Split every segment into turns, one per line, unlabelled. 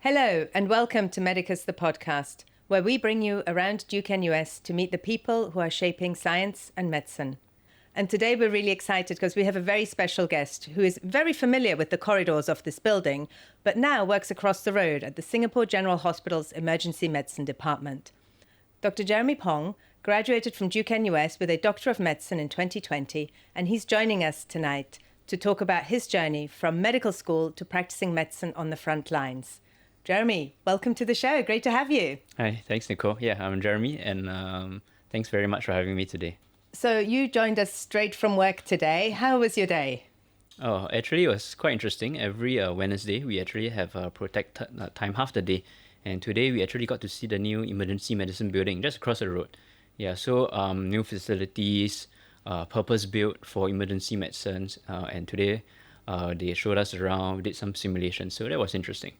Hello and welcome to MEDICUS the Podcast, where we bring you around Duke-NUS to meet the people who are shaping science and medicine. And today we're really excited because we have a very special guest who is very familiar with the corridors of this building, but now works across the road at the Singapore General Hospital's Emergency Medicine Department. Dr Jeremy Pong graduated from Duke-NUS with a Doctor of Medicine in 2020, and he's joining us tonight to talk about his journey from medical school to practicing medicine on the front lines. Jeremy, welcome to the show. Great to have you.
Hi, thanks, Nicole. Yeah, I'm Jeremy, and thanks very much for having me today.
So you joined us straight from work today. How was your day?
Oh, actually, it was quite interesting. Every Wednesday, we actually have a protected time half the day. And today, we actually got to see the new emergency medicine building just across the road. Yeah, so new facilities, purpose-built for emergency medicines. And today, they showed us around, did some simulations. So that was interesting.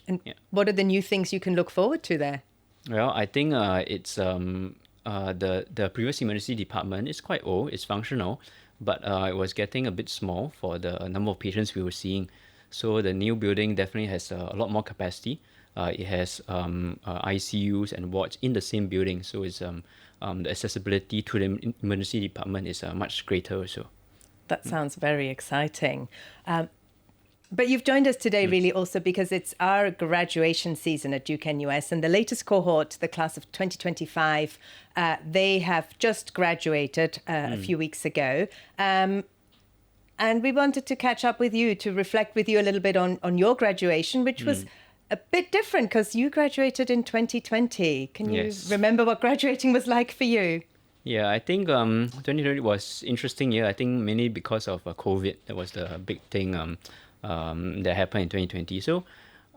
And what are the new things you can look forward to there?
Well, I think it's the previous emergency department is quite old. It's functional, but it was getting a bit small for the number of patients we were seeing. So the new building definitely has a lot more capacity. It has ICUs and wards in the same building. So it's the accessibility to the emergency department is much greater also.
That sounds very exciting. But you've joined us today really also because it's our graduation season at Duke-NUS, and the latest cohort, the class of 2025, they have just graduated a few weeks ago. And we wanted to catch up with you to reflect with you a little bit on your graduation, which was a bit different because you graduated in 2020. Can you remember what graduating was like for you?
Yeah, I think 2020 was interesting year. I think mainly because of COVID. That was the big thing that happened in 2020. So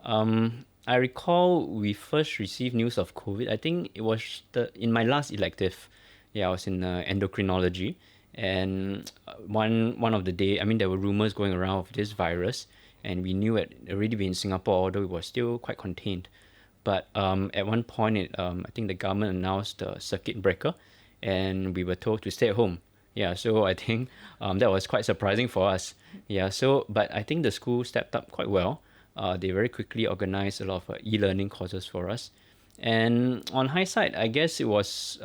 I recall we first received news of COVID. I think it was in my last elective. Yeah, I was in endocrinology. And one of the day, there were rumors going around of this virus. And we knew it already been in Singapore, although it was still quite contained. But at one point, I think the government announced the circuit breaker. And we were told to stay at home. Yeah, so I think that was quite surprising for us. Yeah, but I think the school stepped up quite well. They very quickly organized a lot of e-learning courses for us. And on hindsight, I guess it was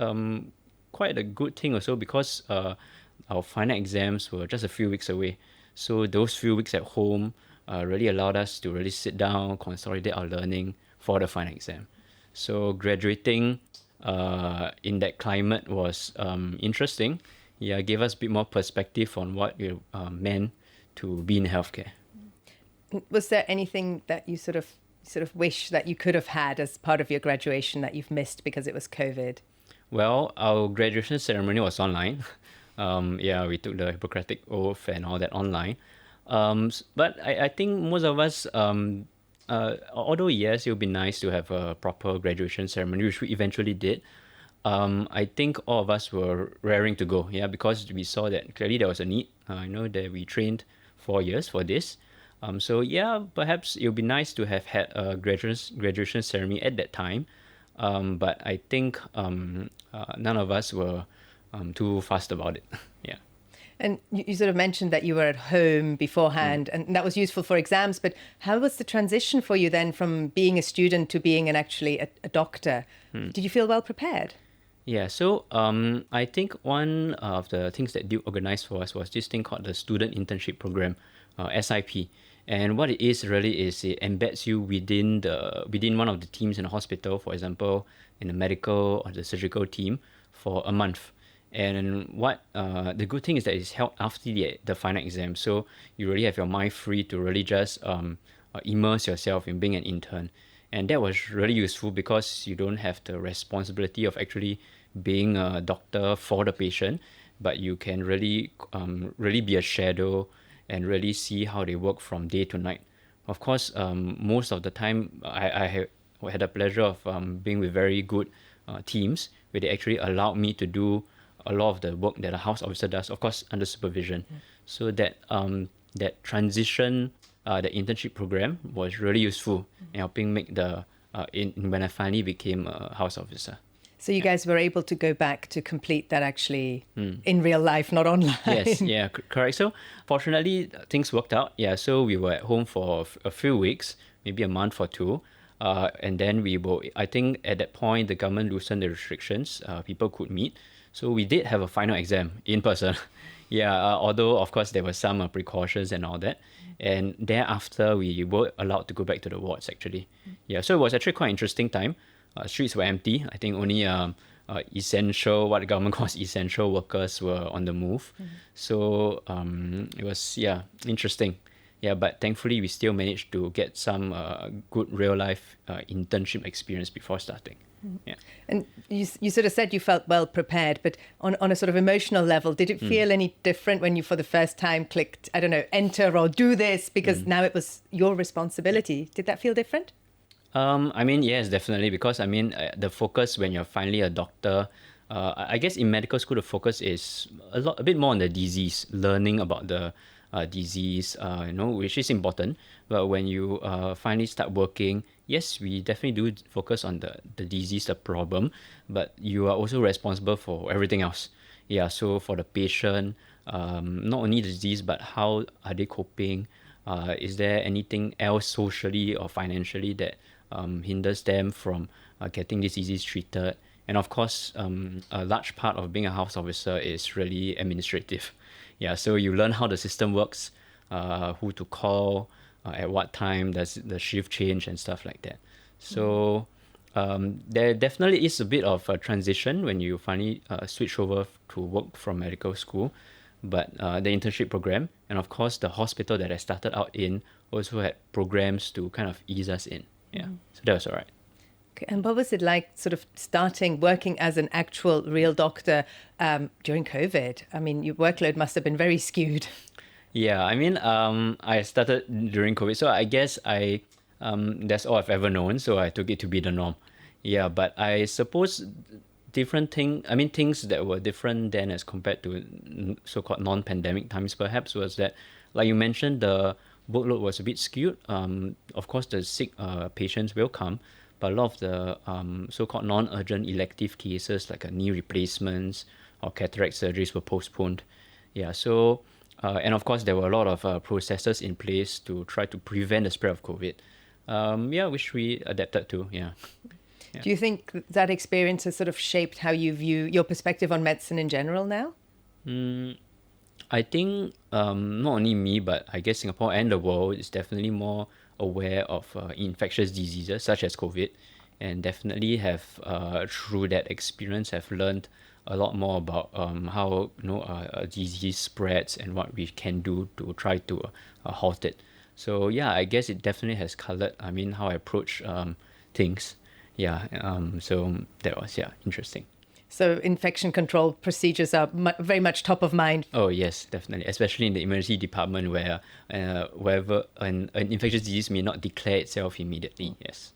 quite a good thing also because our final exams were just a few weeks away. So those few weeks at home really allowed us to really sit down, consolidate our learning for the final exam. So graduating in that climate was interesting. Yeah, gave us a bit more perspective on what it meant to be in healthcare.
Was there anything that you sort of wish that you could have had as part of your graduation that you've missed because it was COVID?
Well, our graduation ceremony was online. We took the Hippocratic Oath and all that online. But I think most of us, although yes, it would be nice to have a proper graduation ceremony, which we eventually did. I think all of us were raring to go, because we saw that clearly there was a need. I know that we trained 4 years for this. Perhaps it would be nice to have had a graduation ceremony at that time. But I think none of us were too fast about it. Yeah.
And you sort of mentioned that you were at home beforehand, and that was useful for exams. But how was the transition for you then from being a student to being a doctor? Did you feel well prepared?
Yeah, so I think one of the things that Duke organized for us was this thing called the Student Internship Program, SIP. And what it is really is it embeds you within one of the teams in the hospital, for example, in the medical or the surgical team for a month. And what the good thing is that it's held after the final exam. So you really have your mind free to really just immerse yourself in being an intern. And that was really useful because you don't have the responsibility of actually being a doctor for the patient, but you can really be a shadow and really see how they work from day to night. Of course, most of the time I had the pleasure of being with very good teams where they actually allowed me to do a lot of the work that a house officer does, of course, under supervision. So that transition, the internship program was really useful in helping make when I finally became a house officer.
So you guys were able to go back to complete that actually in real life, not online.
Yes, yeah, correct. So fortunately, things worked out. Yeah, so we were at home for a few weeks, maybe a month or two. And then I think at that point, the government loosened the restrictions. People could meet. So we did have a final exam in person. Yeah, although, of course, there were some precautions and all that. And thereafter, we were allowed to go back to the wards, actually. Yeah, so it was actually quite interesting time. Streets were empty. I think only essential, what the government calls essential workers were on the move. So it was, yeah, interesting. Yeah, but thankfully we still managed to get some good real life internship experience before starting. Yeah.
And you sort of said you felt well prepared, but on a sort of emotional level, did it feel any different when you for the first time clicked, I don't know, enter or do this, because now it was your responsibility? Did that feel different?
I mean, yes, definitely, because I mean, the focus when you're finally a doctor, I guess in medical school, the focus is a bit more on the disease, learning about the disease, which is important. But when you finally start working, yes, we definitely do focus on the disease, the problem, but you are also responsible for everything else. Yeah, so for the patient, not only the disease, but how are they coping? Is there anything else socially or financially that hinders them from getting this disease treated? And of course, a large part of being a house officer is really administrative. Yeah, so you learn how the system works, who to call, at what time does the shift change and stuff like that. So there definitely is a bit of a transition when you finally switch over to work from medical school. But the internship program and of course the hospital that I started out in also had programs to kind of ease us in. Yeah, so that was all right.
Okay. And what was it like sort of starting working as an actual real doctor during COVID? I mean, your workload must have been very skewed.
Yeah, I mean, I started during COVID, so I guess that's all I've ever known, so I took it to be the norm. Yeah, but I suppose things that were different then as compared to so-called non-pandemic times perhaps was that, like you mentioned, the workload was a bit skewed. Of course, the sick patients will come, but a lot of the so-called non-urgent elective cases like knee replacements or cataract surgeries were postponed. Yeah, so and of course there were a lot of processes in place to try to prevent the spread of COVID. Which we adapted to. Yeah.
Do you think that experience has sort of shaped how you view your perspective on medicine in general now?
I think not only me, but I guess Singapore and the world is definitely more aware of infectious diseases such as COVID, and definitely have through that experience have learned a lot more about how a disease spreads and what we can do to try to halt it. So yeah, I guess it definitely has colored, I mean, how I approach things. Yeah, so that was interesting.
So infection control procedures are very much top of mind.
Oh yes, definitely, especially in the emergency department where wherever an infectious disease may not declare itself immediately. Yes.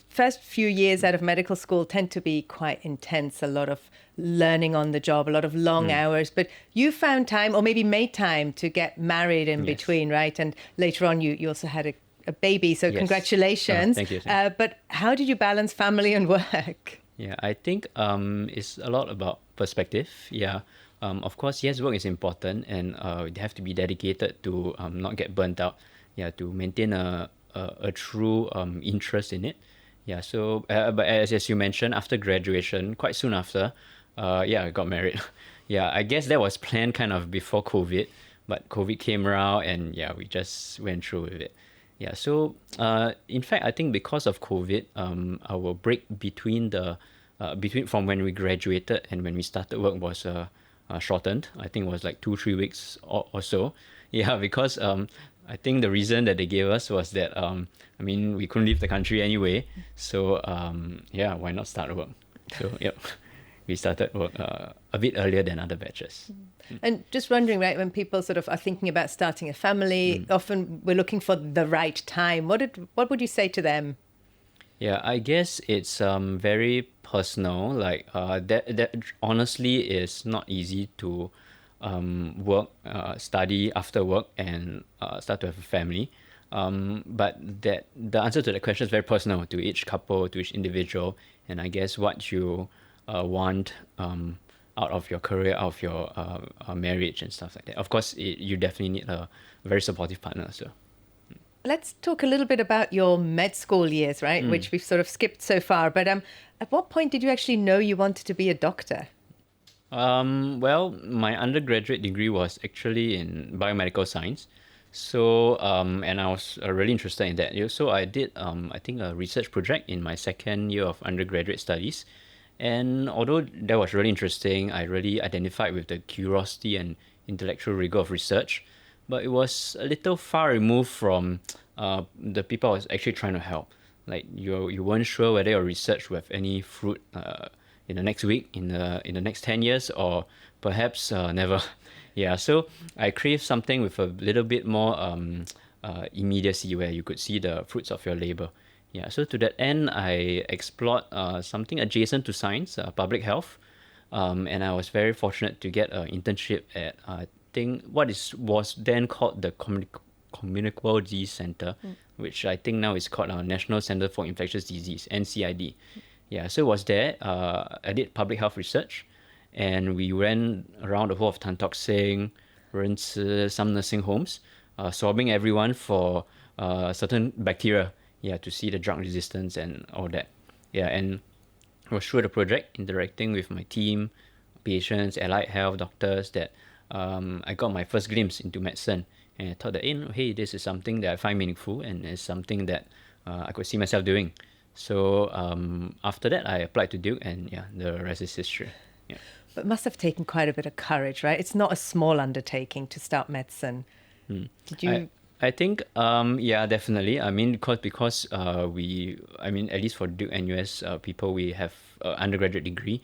First few years out of medical school tend to be quite intense, a lot of learning on the job, a lot of long hours, but you found time, or maybe made time, to get married in between, right? And later on you also had a baby, so
yes.
Congratulations.
Thank you.
But how did you balance family and work?
Yeah, I think it's a lot about perspective. Yeah, of course, yes, work is important, and you have to be dedicated to not get burnt out. Yeah, to maintain a true interest in it. Yeah, so but as you mentioned, after graduation, quite soon after, I got married. Yeah, I guess that was planned kind of before COVID, but COVID came around, and yeah, we just went through with it. Yeah, so in fact, I think because of COVID, our break between from when we graduated and when we started work was shortened. I think it was like 2-3 weeks or so. Yeah, because I think the reason that they gave us was that we couldn't leave the country anyway. So why not start work? So yep. We started work a bit earlier than other batches.
And just wondering, right, when people sort of are thinking about starting a family, often we're looking for the right time. What would you say to them?
Yeah, I guess it's very personal. Like that honestly is not easy to work, study after work, and start to have a family. But that the answer to the question is very personal to each couple, to each individual, and I guess what you want out of your career, out of your marriage and stuff like that. Of course, you definitely need a very supportive partner. So
let's talk a little bit about your med school years, right? Which we've sort of skipped so far. But at what point did you actually know you wanted to be a doctor?
Well, my undergraduate degree was actually in biomedical science. So, and I was really interested in that. So I did, I think, a research project in my second year of undergraduate studies. And although that was really interesting, I really identified with the curiosity and intellectual rigor of research. But it was a little far removed from the people I was actually trying to help. Like you weren't sure whether your research would have any fruit in the next week, in the next 10 years, or perhaps never. Yeah, so I craved something with a little bit more immediacy, where you could see the fruits of your labor. Yeah, so to that end, I explored something adjacent to science, public health, and I was very fortunate to get an internship at I think was then called the Communicable Disease Center, which I think now is called National Center for Infectious Disease (NCID). Yeah, so it was there. I did public health research, and we went around the whole of Tan Tock Seng, 仁慈 some nursing homes, swabbing everyone for certain bacteria, yeah, to see the drug resistance and all that. Yeah, and I was through the project, interacting with my team, patients, allied health doctors, that I got my first glimpse into medicine. And I thought that, hey, this is something that I find meaningful, and it's something that I could see myself doing. So after that, I applied to Duke, and yeah, the rest is history. Yeah.
But it must have taken quite a bit of courage, right? It's not a small undertaking to start medicine. Did you?
I think, yeah, definitely. I mean, because at least for Duke-NUS people, we have undergraduate degree.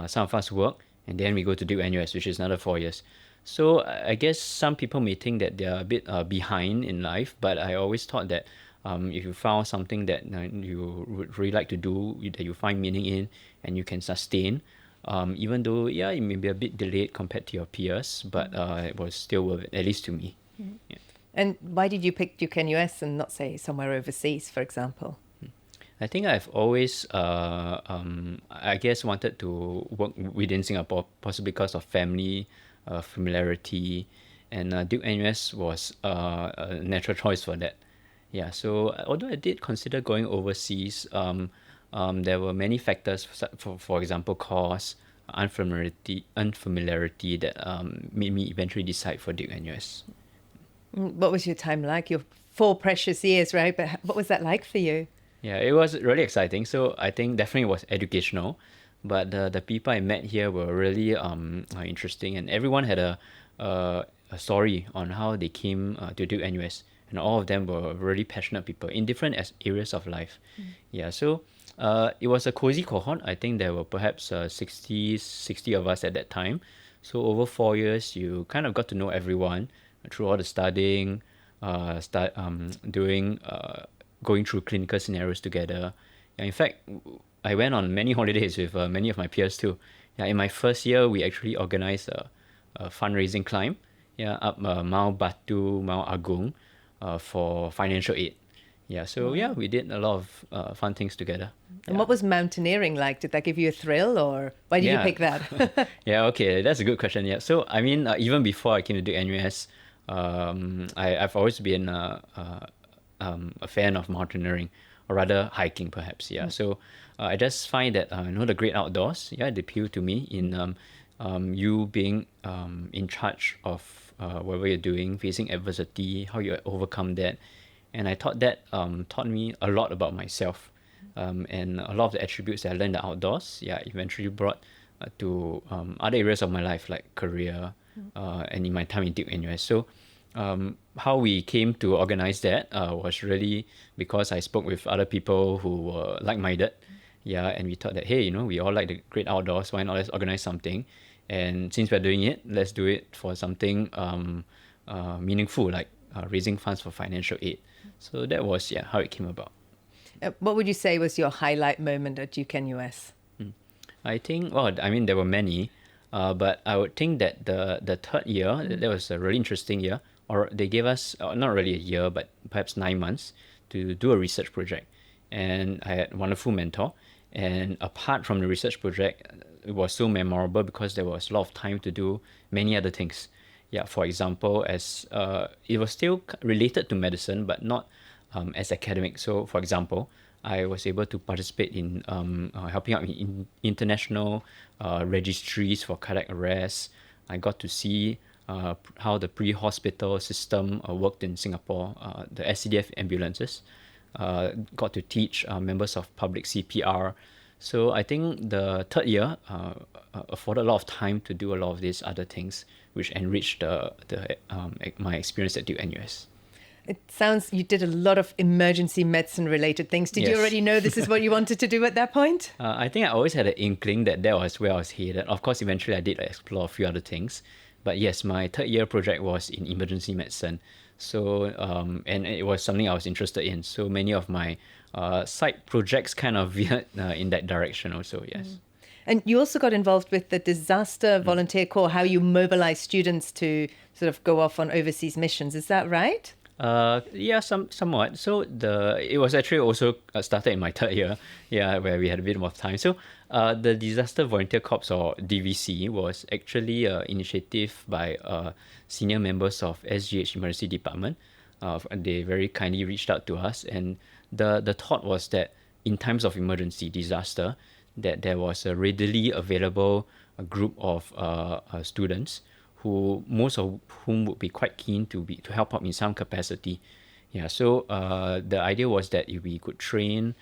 Some of us work, and then we go to Duke-NUS, which is another 4 years. So I guess some people may think that they're a bit behind in life, but I always thought that if you found something that you would really like to do, that you find meaning in, and you can sustain, even though, yeah, it may be a bit delayed compared to your peers, but it was still worth it, at least to me. Yeah.
And why did you pick Duke-NUS and not, say, somewhere overseas, for example?
I think I've always, I guess, wanted to work within Singapore, possibly because of family familiarity, and Duke-NUS was a natural choice for that. Yeah, so although I did consider going overseas, there were many factors, for example, cost, unfamiliarity that made me eventually decide for Duke-NUS.
What was your time like? Your 4 precious years, right? But what was that like for you?
Yeah, it was really exciting. So I think definitely it was educational, but the people I met here were really interesting, and everyone had a story on how they came to Duke-NUS, and all of them were really passionate people in different areas of life. Yeah, so it was a cozy cohort. I think there were perhaps 60 of us at that time. So over 4 years, you kind of got to know everyone through all the studying, going through clinical scenarios together. Yeah, in fact, I went on many holidays with many of my peers too. Yeah, in my first year, we actually organized a fundraising climb, yeah, up Mount Batu, Mount Agung, for financial aid. Yeah, so yeah, we did a lot of fun things together.
And what was mountaineering like? Did that give you a thrill, or why did you pick that?
Yeah, okay, that's a good question. Yeah, so I mean, even before I came to Duke-NUS, I've always been a fan of mountaineering, or rather hiking, perhaps. Yeah, so I just find that the great outdoors, yeah, they appeal to me in you being in charge of whatever you're doing, facing adversity, how you overcome that. And I thought that taught me a lot about myself, and a lot of the attributes that I learned in the outdoors, yeah, eventually brought to other areas of my life, like career, and in my time in Duke-NUS. So how we came to organize that was really because I spoke with other people who were like-minded, yeah, and we thought that, hey, we all like the great outdoors, why not let's organize something? And since we're doing it, let's do it for something meaningful, like raising funds for financial aid. So that was, yeah, how it came about.
What would you say was your highlight moment at Duke-NUS?
I think, well, I mean, there were many, but I would think that the third year, that was a really interesting year, or they gave us, not really a year, but perhaps 9 months to do a research project. And I had a wonderful mentor. And apart from the research project, it was so memorable because there was a lot of time to do many other things. Yeah, for example, as it was still related to medicine, but not as academic. So, for example, I was able to participate in helping out in international registries for cardiac arrest. I got to see how the pre-hospital system worked in Singapore, the SCDF ambulances. Got to teach members of public CPR. So I think the third year afforded a lot of time to do a lot of these other things, which enriched my experience at Duke-NUS.
It sounds you did a lot of emergency medicine related things. Did you
Yes.
already know this is what you wanted to do at that point?
I think I always had an inkling that was where I was headed. Of course, eventually I did explore a few other things. But yes, my third year project was in emergency medicine. So, and it was something I was interested in. So many of my side projects kind of veered in that direction also, yes.
And you also got involved with the Disaster Volunteer Corps, how you mobilize students to sort of go off on overseas missions. Is that right?
Yeah, somewhat. So it was actually also started in my third year, where we had a bit more time. So the Disaster Volunteer Corps, or DVC, was actually an initiative by senior members of SGH Emergency Department. They very kindly reached out to us, and the thought was that in times of emergency disaster, that there was a readily available group of students who most of whom would be quite keen to help out in some capacity. Yeah, so the idea was that if we could train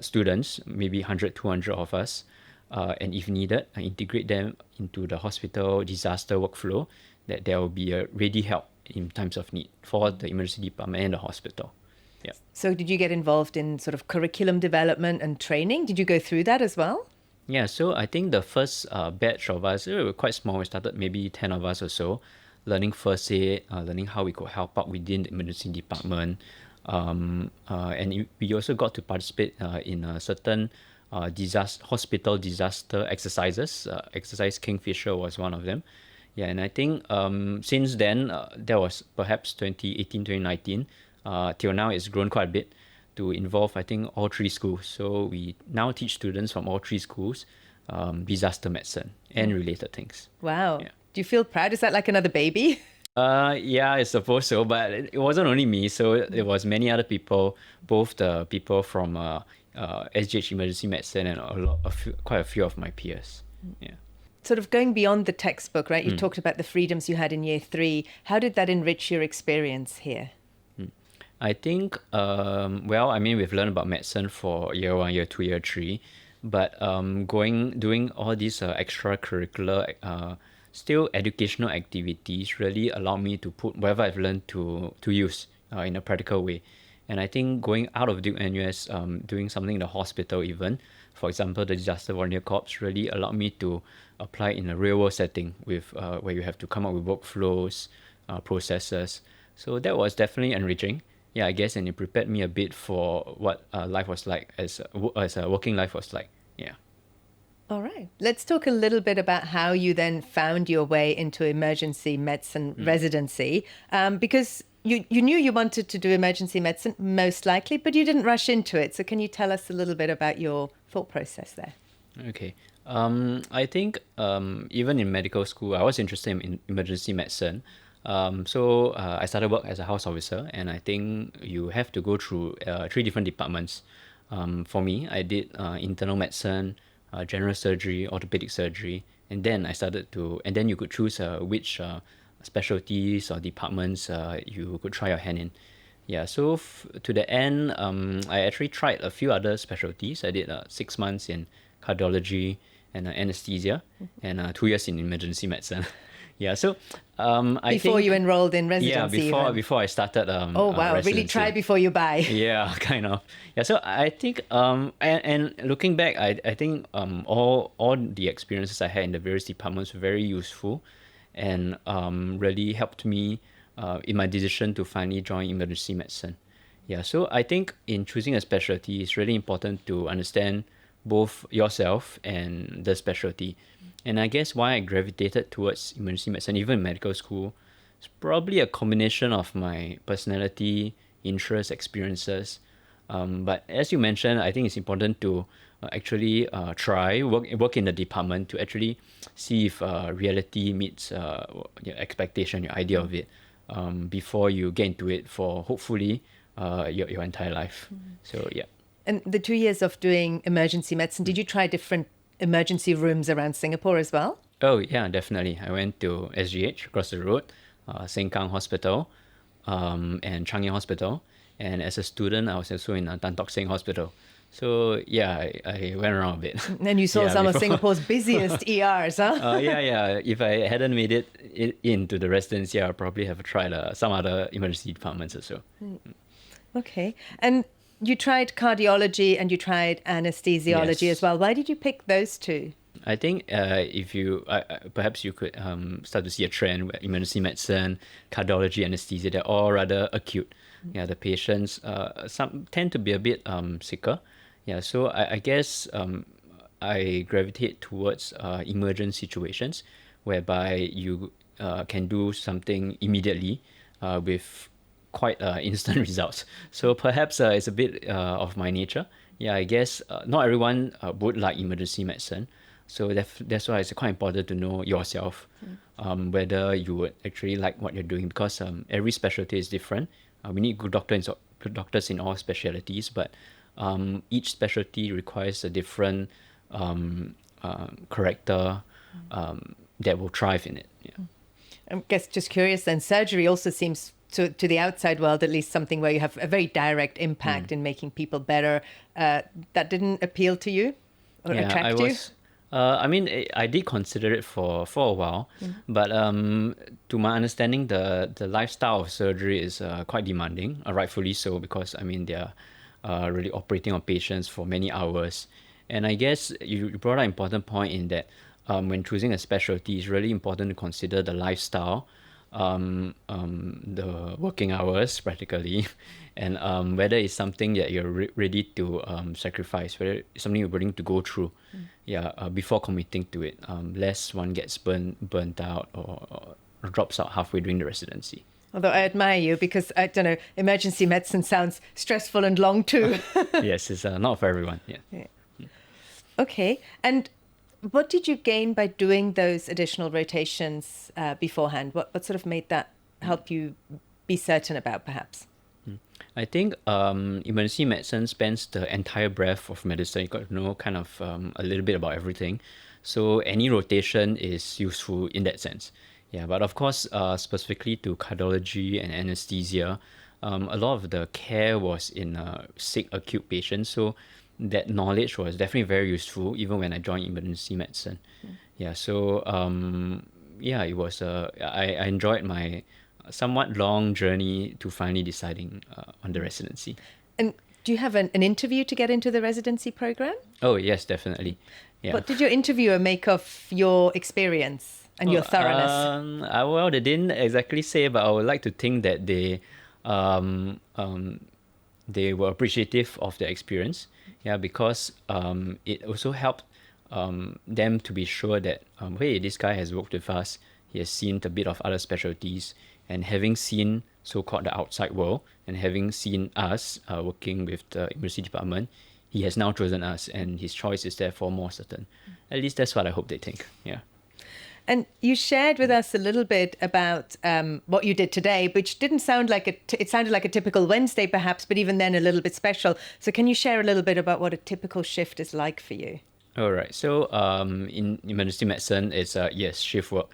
students, maybe 100, 200 of us, and if needed, integrate them into the hospital disaster workflow, that there will be a ready help in times of need for the emergency department and the hospital. Yeah.
So did you get involved in sort of curriculum development and training? Did you go through that as well?
Yeah, so I think the first batch of us, we were quite small. We started maybe 10 of us or so, learning first aid, learning how we could help out within the emergency department. We also got to participate in a certain hospital disaster exercises. Exercise Kingfisher was one of them. Yeah, and I think since then, that was perhaps 2018, 2019, till now it's grown quite a bit to involve, I think, all three schools. So we now teach students from all three schools disaster medicine and related things.
Wow.
Yeah.
Do you feel proud? Is that like another baby?
Yeah, I suppose so. But it wasn't only me. So it was many other people, both the people from SGH Emergency Medicine and quite a few of my peers. Yeah.
Sort of going beyond the textbook, right? You talked about the freedoms you had in year 3. How did that enrich your experience here?
I think, we've learned about medicine for year 1, year 2, year 3, but doing all these extracurricular, still educational activities really allowed me to put whatever I've learned to use in a practical way. And I think going out of Duke-NUS, doing something in the hospital even, for example, the Disaster Volunteer Corps really allowed me to apply in a real-world setting with where you have to come up with workflows, processes. So that was definitely enriching. Yeah, I guess, and it prepared me a bit for what life was like as a working life was like. Yeah.
All right. Let's talk a little bit about how you then found your way into emergency medicine residency, because you knew you wanted to do emergency medicine most likely, but you didn't rush into it. So can you tell us a little bit about your thought process there?
Okay. I think even in medical school, I was interested in emergency medicine. So I started work as a house officer, and I think you have to go through 3 different departments. For me, I did internal medicine, general surgery, orthopedic surgery, and then and then you could choose which specialties or departments you could try your hand in. Yeah, so to the end, I actually tried a few other specialties. I did 6 months in cardiology and anesthesia, and 2 years in emergency medicine. Yeah, so I
before
think,
you enrolled in residency.
Yeah, before I started.
Oh wow!
Residency.
Really try before you buy.
Yeah, kind of. Yeah, so I think and looking back, I think all the experiences I had in the various departments were very useful, and really helped me in my decision to finally join emergency medicine. Yeah, so I think in choosing a specialty, it's really important to understand both yourself and the specialty. And I guess why I gravitated towards emergency medicine, even in medical school, is probably a combination of my personality, interests, experiences. But as you mentioned, I think it's important to actually work in the department to actually see if reality meets your expectation, your idea of it, before you get into it for hopefully your entire life. So yeah.
And the 2 years of doing emergency medicine, did you try different emergency rooms around Singapore as well?
Oh yeah, definitely. I went to SGH across the road, Sengkang Hospital, and Changi Hospital. And as a student, I was also in Tan Tock Seng Hospital. So yeah, I went around a bit.
And you saw
Yeah,
some of
before-
Singapore's busiest ERs, huh?
Yeah. If I hadn't made it into the residency, I'd probably have tried some other emergency departments also.
Okay. And you tried cardiology and you tried anesthesiology
Yes.
as well. Why did you pick those two?
I think if you perhaps you could start to see a trend where emergency medicine, cardiology, anesthesia, they're all rather acute. Yeah, the patients some tend to be a bit sicker. Yeah, so I guess I gravitate towards emergent situations whereby you can do something immediately with quite instant results. So perhaps it's a bit of my nature. Yeah, I guess not everyone would like emergency medicine. So that's why it's quite important to know yourself, whether you would actually like what you're doing, because every specialty is different. We need good doctors in all specialties, but each specialty requires a different character that will thrive in it. Yeah.
I guess just curious then, surgery also seems to the outside world at least something where you have a very direct impact in making people better. That didn't appeal to you or attract you?
I mean, I did consider it for a while, but to my understanding, the lifestyle of surgery is quite demanding, rightfully so, because I mean they're really operating on patients for many hours, and I guess you brought up an important point in that when choosing a specialty, it's really important to consider the lifestyle, the working hours practically, and whether it's something that you're ready to sacrifice, whether it's something you're willing to go through, before committing to it, lest one gets burnt out or drops out halfway during the residency.
Although I admire you because, I don't know, emergency medicine sounds stressful and long too.
Yes, it's not for everyone. Yeah.
Okay. And what did you gain by doing those additional rotations beforehand? What sort of made that help you be certain about, perhaps?
I think emergency medicine spans the entire breadth of medicine. You got to know kind of a little bit about everything. So any rotation is useful in that sense. Yeah, but of course, specifically to cardiology and anesthesia, a lot of the care was in sick acute patients. So that knowledge was definitely very useful even when I joined emergency medicine. Yeah, so it was I enjoyed my somewhat long journey to finally deciding on the residency.
And do you have an interview to get into the residency program?
Oh yes, definitely. Yeah.
What did your interviewer make of your experience and your thoroughness?
Well, they didn't exactly say, but I would like to think that they were appreciative of the experience. Yeah, because it also helped them to be sure that hey, this guy has worked with us. He has seen a bit of other specialties, and having seen so-called the outside world, and having seen us working with the emergency department, he has now chosen us, and his choice is therefore more certain. At least that's what I hope they think. Yeah.
And you shared with us a little bit about what you did today, which didn't sound like it sounded like a typical Wednesday perhaps, but even then a little bit special. So can you share a little bit about what a typical shift is like for you?
All right. So in emergency medicine, it's shift work.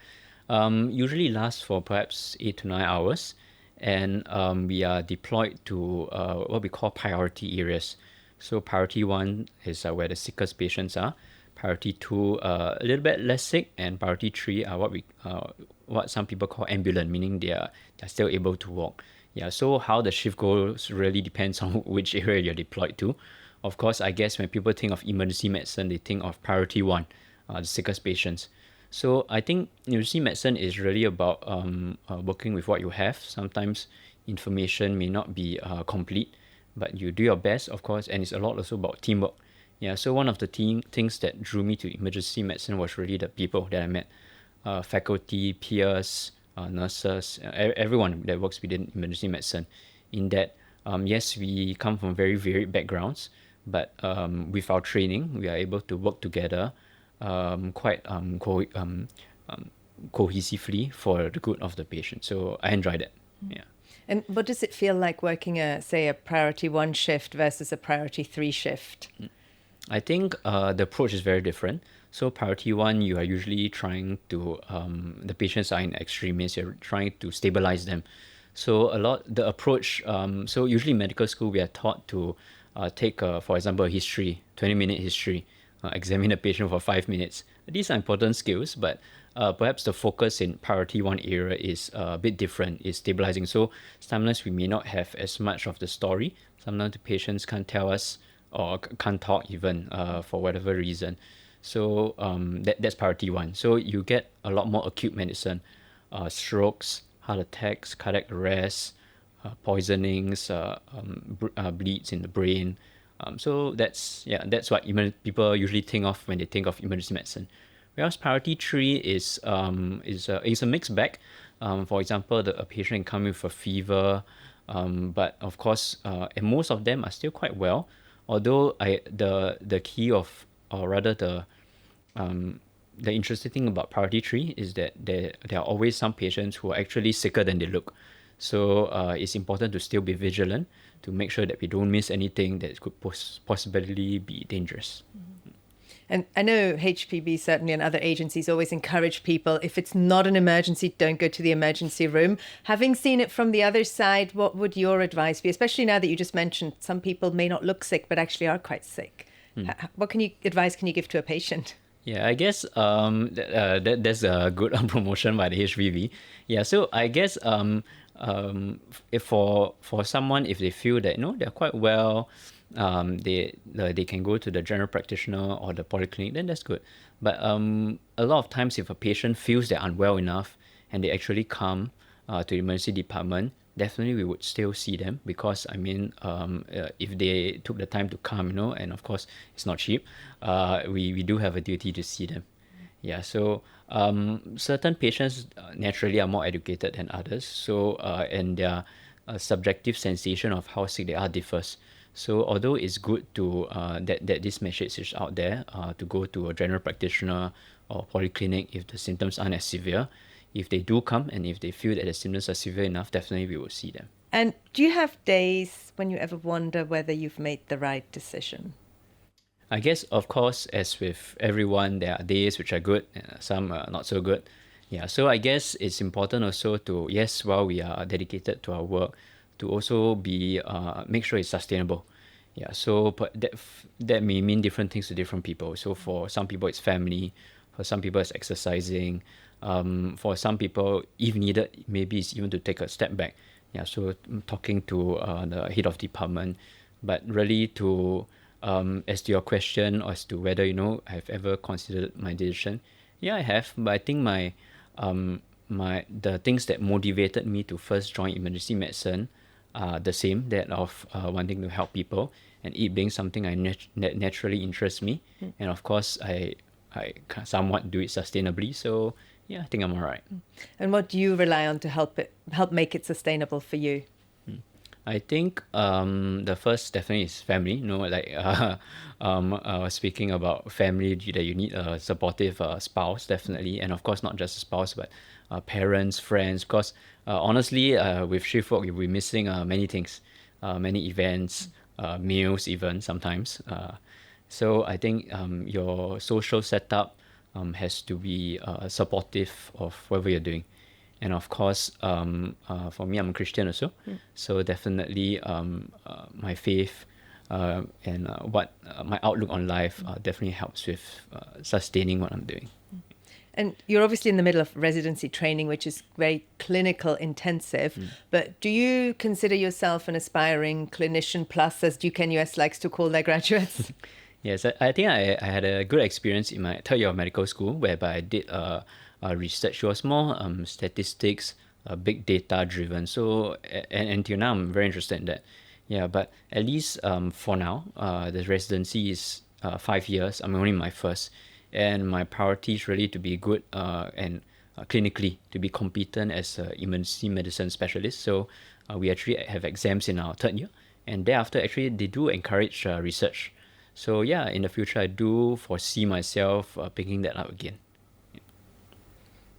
Usually lasts for perhaps 8 to 9 hours, and we are deployed to what we call priority areas. So priority 1 is where the sickest patients are. Priority 2, a little bit less sick, and priority 3 are what some people call ambulant, meaning they're still able to walk. Yeah. So how the shift goes really depends on which area you're deployed to. Of course, I guess when people think of emergency medicine, they think of priority 1, the sickest patients. So I think emergency medicine is really about working with what you have. Sometimes information may not be complete, but you do your best, of course, and it's a lot also about teamwork. Yeah, so one of the things that drew me to emergency medicine was really the people that I met. Faculty, peers, nurses, everyone that works within emergency medicine. In that, yes, we come from very varied backgrounds, but with our training, we are able to work together quite cohesively for the good of the patient. So I enjoyed it. Yeah.
And what does it feel like working say a priority 1 shift versus a priority 3 shift?
I think the approach is very different. So priority 1, you are usually trying to, the patients are in extremis, you're trying to stabilize them. So the approach, so usually in medical school, we are taught to take, for example, a history, 20-minute history, examine a patient for 5 minutes. These are important skills, but perhaps the focus in priority 1 area is a bit different, is stabilizing. So sometimes we may not have as much of the story. Sometimes the patients can't tell us or can't talk even for whatever reason. So that's priority 1. So you get a lot more acute medicine, strokes, heart attacks, cardiac arrests, poisonings, bleeds in the brain. So that's what people usually think of when they think of emergency medicine. Whereas priority 3 is a mixed bag. For example, a patient can come with a fever, but of course, and most of them are still quite well. Although the key of, or rather the interesting thing about priority 3 is that there are always some patients who are actually sicker than they look. So it's important to still be vigilant to make sure that we don't miss anything that could possibly be dangerous.
And I know HPB certainly and other agencies always encourage people, if it's not an emergency, don't go to the emergency room. Having seen it from the other side, what would your advice be? Especially now that you just mentioned some people may not look sick, but actually are quite sick. What advice can you give to a patient?
Yeah, I guess that's a good promotion by the HPB. Yeah, so I guess if for someone, if they feel that they're quite well, they can go to the general practitioner or the polyclinic, then that's good. But a lot of times, if a patient feels they're unwell enough and they actually come to the emergency department, definitely we would still see them, because if they took the time to come, and of course it's not cheap, we do have a duty to see them. Yeah, so certain patients naturally are more educated than others, so and their subjective sensation of how sick they are differs. So although it's good to that this message is out there, to go to a general practitioner or polyclinic if the symptoms aren't as severe, if they do come and if they feel that the symptoms are severe enough, definitely we will see them.
And do you have days when you ever wonder whether you've made the right decision?
I guess, of course, as with everyone, there are days which are good, some are not so good. Yeah, so I guess it's important also to, yes, while we are dedicated to our work, to also be make sure it's sustainable. Yeah, so but that may mean different things to different people. So for some people it's family, for some people it's exercising, for some people, if needed, maybe it's even to take a step back. Yeah, so talking to the head of department, but really to as to your question, or as to whether I've ever considered my decision. Yeah, I have, but I think the things that motivated me to first join emergency medicine are the same, that of wanting to help people, and it being something that naturally interests me. And of course, I somewhat do it sustainably. So yeah, I think I'm all right.
And what do you rely on to help make it sustainable for you?
I think the first definitely is family. Speaking about family, that you need a supportive spouse, definitely, and of course not just a spouse, but parents, friends. Because honestly, with shift work, you'll be missing many things, many events, meals, even sometimes. So I think your social setup has to be supportive of whatever you're doing. And of course, for me, I'm a Christian also. So definitely my faith and what my outlook on life definitely helps with sustaining what I'm doing.
And you're obviously in the middle of residency training, which is very clinical intensive. But do you consider yourself an aspiring clinician plus, as Duke-NUS likes to call their graduates?
Yes, I think I had a good experience in my third year of medical school, whereby I did research. It was more statistics, big data driven. So and until now, I'm very interested in that. Yeah, but at least for now, the residency is 5 years. I'm only in my first, and my priority is really to be good and clinically to be competent as an emergency medicine specialist. So we actually have exams in our third year, and thereafter, actually, they do encourage research. So yeah, in the future, I do foresee myself picking that up again.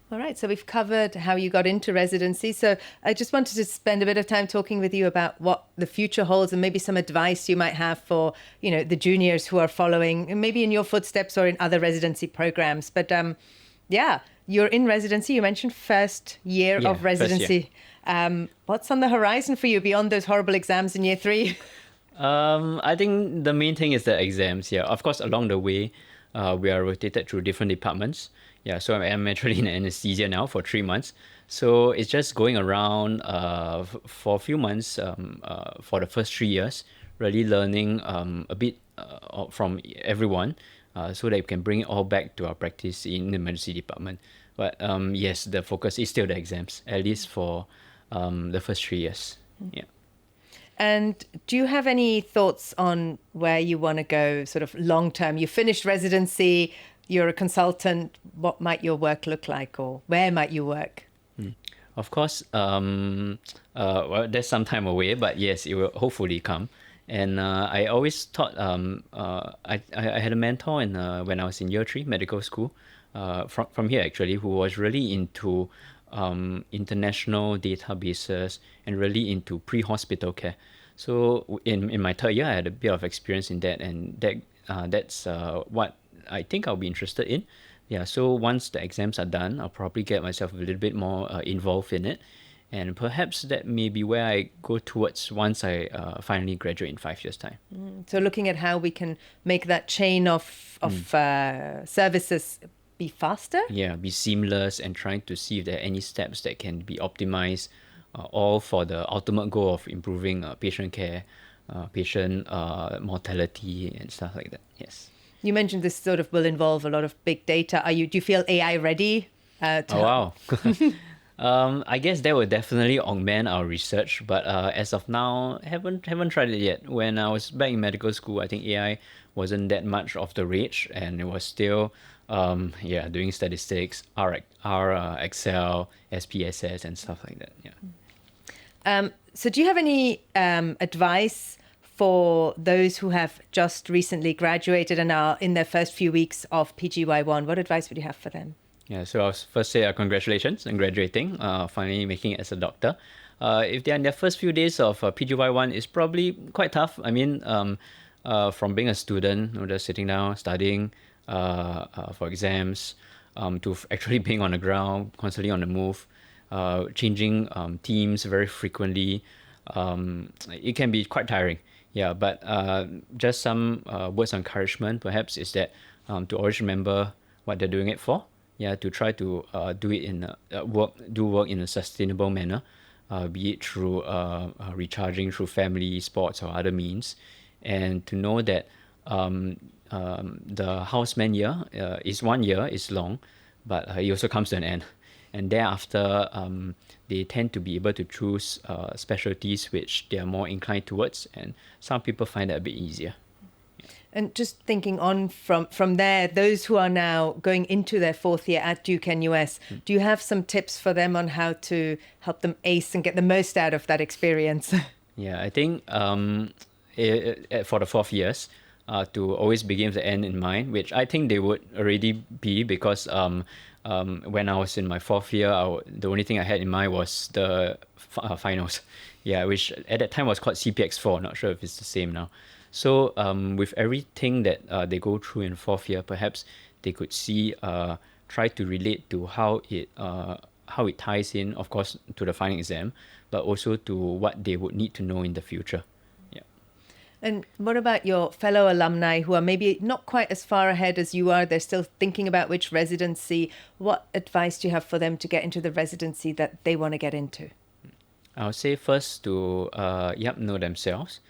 All right, so we've covered how you got into residency. So I just wanted to spend a bit of time talking with you about what the future holds and maybe some advice you might have for, the juniors who are following, maybe in your footsteps or in other residency programs. But yeah, you're in residency. You mentioned first year of residency. What's on the horizon for you beyond those horrible exams in year 3?
I think the main thing is the exams. Yeah, of course, along the way, we are rotated through different departments. Yeah, so I'm actually in anesthesia now for 3 months. So it's just going around for a few months for the first 3 years, really learning a bit from everyone so that we can bring it all back to our practice in the emergency department. But yes, the focus is still the exams, at least for the first 3 years. Yeah.
And do you have any thoughts on where you want to go sort of long term? You finished residency, you're a consultant. What might your work look like, or where might you work?
Of course, well, there's some time away, but yes, it will hopefully come. And I always thought I had a mentor when I was in year 3 medical school from here actually, who was really into international databases and really into pre-hospital care. So in my third year, I had a bit of experience in that, and that's what I think I'll be interested in. Yeah, so once the exams are done, I'll probably get myself a little bit more involved in it. And perhaps that may be where I go towards once I finally graduate in 5 years' time.
So looking at how we can make that chain of services be faster?
Yeah, be seamless, and trying to see if there are any steps that can be optimized, all for the ultimate goal of improving patient care, patient mortality and stuff like that. Yes.
You mentioned this sort of will involve a lot of big data. Do you feel AI ready?
Wow. I guess that would definitely augment our research, but as of now, haven't tried it yet. When I was back in medical school, I think AI wasn't that much of the rage, and it was still doing statistics, R Excel, SPSS, and stuff like that. Yeah.
So do you have any advice for those who have just recently graduated and are in their first few weeks of PGY1? What advice would you have for them?
Yeah, so I'll first say congratulations on graduating, finally making it as a doctor. If they're in their first few days of PGY1, it's probably quite tough. I mean, from being a student, just sitting down, studying for exams, to actually being on the ground, constantly on the move, changing teams very frequently, it can be quite tiring. Yeah, but just some words of encouragement perhaps is that to always remember what they're doing it for. Yeah, to try to do it in work in a sustainable manner, be it through recharging through family, sports, or other means, and to know that the houseman year is 1 year, is long, but it also comes to an end. And thereafter, they tend to be able to choose specialties which they are more inclined towards, and some people find that a bit easier.
And just thinking on from there, those who are now going into their 4th year at Duke-NUS, do you have some tips for them on how to help them ace and get the most out of that experience? Yeah,
I think for the 4th years, to always begin with the end in mind, which I think they would already be, because when I was in my 4th year, the only thing I had in mind was the finals. Yeah, which at that time was called CPX4. Not sure if it's the same now. So with everything that they go through in 4th year, perhaps they could try to relate to how it ties in, of course, to the final exam, but also to what they would need to know in the future. Yeah.
And what about your fellow alumni who are maybe not quite as far ahead as you are? They're still thinking about which residency. What advice do you have for them to get into the residency that they want to get into?
I would say first to know themselves.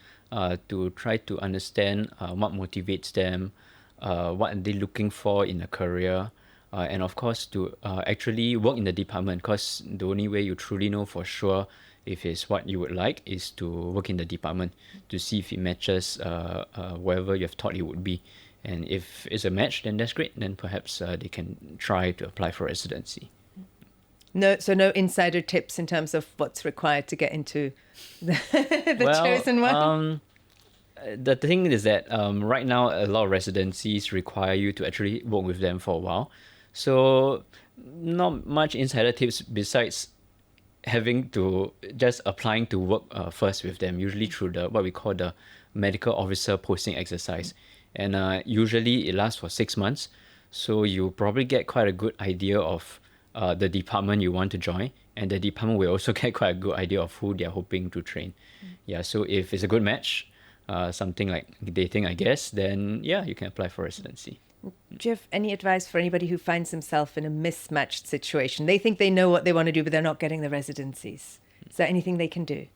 To try to understand what motivates them, what are they looking for in a career, and of course to actually work in the department, because the only way you truly know for sure if it's what you would like is to work in the department to see if it matches wherever you have thought it would be. And if it's a match, then that's great. Then perhaps they can try to apply for residency.
No insider tips in terms of what's required to get into the chosen one?
The thing is that right now a lot of residencies require you to actually work with them for a while. So Not much insider tips besides having to just applying to work first with them, usually through the what we call the medical officer posting exercise. And usually it lasts for 6 months. So you probably get quite a good idea of the department you want to join. And the department will also get quite a good idea of who they're hoping to train. Yeah, so if it's a good match, something like dating, I guess, then yeah, you can apply for residency.
Do you have any advice for anybody who finds himself in a mismatched situation? They think they know what they want to do, but they're not getting the residencies. Is there anything they can do?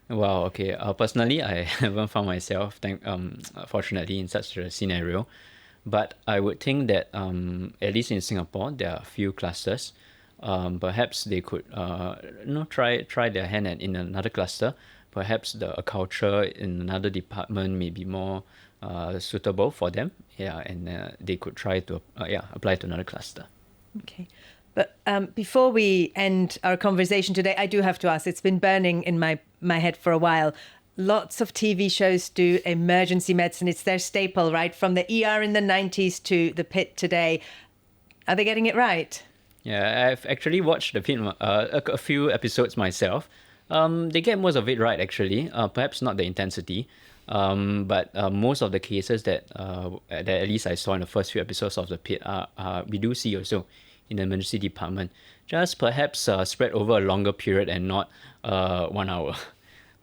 Wow, okay. Personally, I haven't found myself, fortunately, in such a scenario. But I would think that, at least in Singapore, there are a few clusters. Perhaps they could, try their hand in another cluster. Perhaps a culture in another department may be more suitable for them. Yeah, and they could try to apply to another cluster.
Okay. But before we end our conversation today, I do have to ask, it's been burning in my head for a while. Lots of TV shows do emergency medicine. It's their staple, right? From the ER in the 90s to the pit today. Are they getting it right?
Yeah, I've actually watched the film, a few episodes myself. They get most of it right, actually. Perhaps not the intensity, but most of the cases that at least I saw in the first few episodes of the pit, we do see also in the emergency department. Just perhaps spread over a longer period and not 1 hour.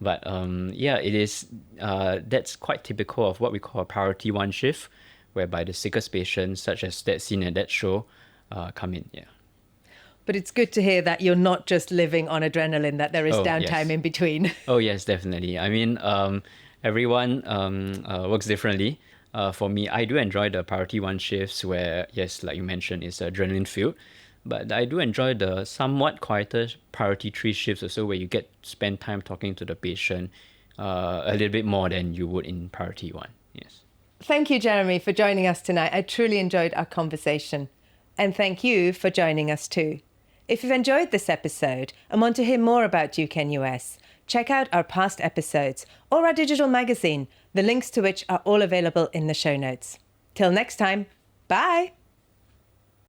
But it is. That's quite typical of what we call a priority 1 shift, whereby the sickest patients, such as that scene and that show, come in. Yeah.
But it's good to hear that you're not just living on adrenaline, that there is downtime in between.
Oh, yes, definitely. I mean, everyone works differently. For me, I do enjoy the priority 1 shifts where, yes, like you mentioned, it's adrenaline filled. But I do enjoy the somewhat quieter priority 3 shifts also, where you get to spend time talking to the patient a little bit more than you would in priority 1. Yes.
Thank you, Jeremy, for joining us tonight. I truly enjoyed our conversation. And thank you for joining us too. If you've enjoyed this episode and want to hear more about Duke-NUS, check out our past episodes or our digital magazine, the links to which are all available in the show notes. Till next time, bye!